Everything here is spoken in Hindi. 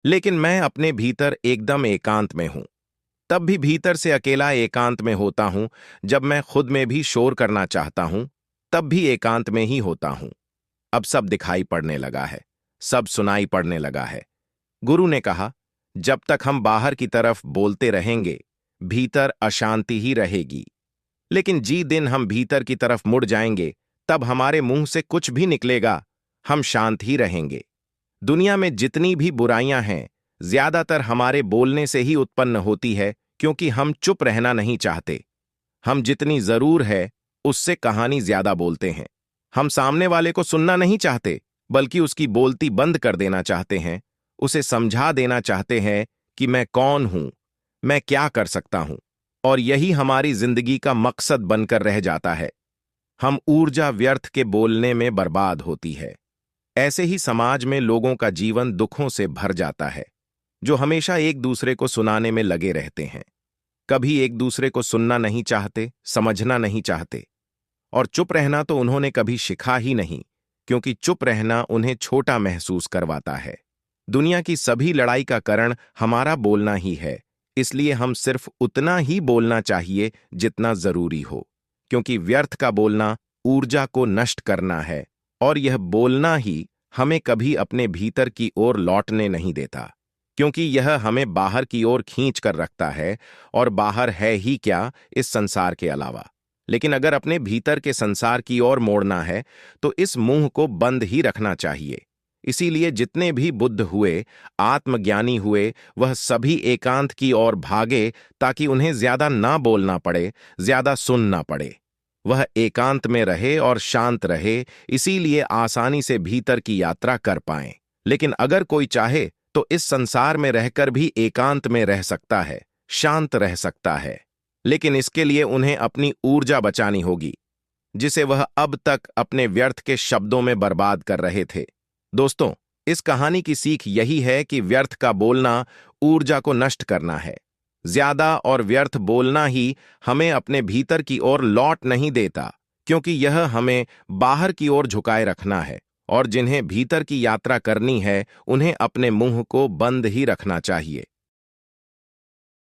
लेकिन मैं अपने भीतर एकदम एकांत में हूं। तब भी भीतर से अकेला एकांत में होता हूं। जब मैं खुद में भी शोर करना चाहता हूं, तब भी एकांत में ही होता हूं। अब सब दिखाई पड़ने लगा है, सब सुनाई पड़ने लगा है। गुरु ने कहा, जब तक हम बाहर की तरफ बोलते रहेंगे, भीतर अशांति ही रहेगी। लेकिन जी दिन हम भीतर की तरफ मुड़ जाएंगे, तब हमारे मुंह से कुछ भी निकलेगा, हम शांत ही रहेंगे। दुनिया में जितनी भी बुराइयां हैं, ज्यादातर हमारे बोलने से ही उत्पन्न होती है, क्योंकि हम चुप रहना नहीं चाहते। हम जितनी जरूर है, उससे कहानी ज्यादा बोलते हैं। हम सामने वाले को सुनना नहीं चाहते, बल्कि उसकी बोलती बंद कर देना चाहते हैं। उसे समझा देना चाहते हैं कि मैं कौन हूं, मैं क्या कर सकता हूं। और यही हमारी जिंदगी का मकसद बनकर रह जाता है। हम ऊर्जा व्यर्थ के बोलने में बर्बाद होती है। ऐसे ही समाज में लोगों का जीवन दुखों से भर जाता है, जो हमेशा एक दूसरे को सुनाने में लगे रहते हैं। कभी एक दूसरे को सुनना नहीं चाहते, समझना नहीं चाहते। और चुप रहना तो उन्होंने कभी सीखा ही नहीं, क्योंकि चुप रहना उन्हें छोटा महसूस करवाता है। दुनिया की सभी लड़ाई का कारण हमारा बोलना ही है। इसलिए हम सिर्फ उतना ही बोलना चाहिए जितना जरूरी हो, क्योंकि व्यर्थ का बोलना ऊर्जा को नष्ट करना है, और यह बोलना ही हमें कभी अपने भीतर की ओर लौटने नहीं देता, क्योंकि यह हमें बाहर की ओर खींच कर रखता है। और बाहर है ही क्या इस संसार के अलावा। लेकिन अगर अपने भीतर के संसार की ओर मोड़ना है, तो इस मुंह को बंद ही रखना चाहिए। इसीलिए जितने भी बुद्ध हुए, आत्मज्ञानी हुए, वह सभी एकांत की ओर भागे, ताकि उन्हें ज्यादा ना बोलना पड़े, ज्यादा सुनना पड़े। वह एकांत में रहे और शांत रहे, इसीलिए आसानी से भीतर की यात्रा कर पाएं। लेकिन अगर कोई चाहे तो इस संसार में रहकर भी एकांत में रह सकता है, शांत रह सकता है। लेकिन इसके लिए उन्हें अपनी ऊर्जा बचानी होगी, जिसे वह अब तक अपने व्यर्थ के शब्दों में बर्बाद कर रहे थे। दोस्तों, इस कहानी की सीख यही है कि व्यर्थ का बोलना ऊर्जा को नष्ट करना है। ज्यादा और व्यर्थ बोलना ही हमें अपने भीतर की ओर लौट नहीं देता, क्योंकि यह हमें बाहर की ओर झुकाए रखना है। और जिन्हें भीतर की यात्रा करनी है, उन्हें अपने मुंह को बंद ही रखना चाहिए।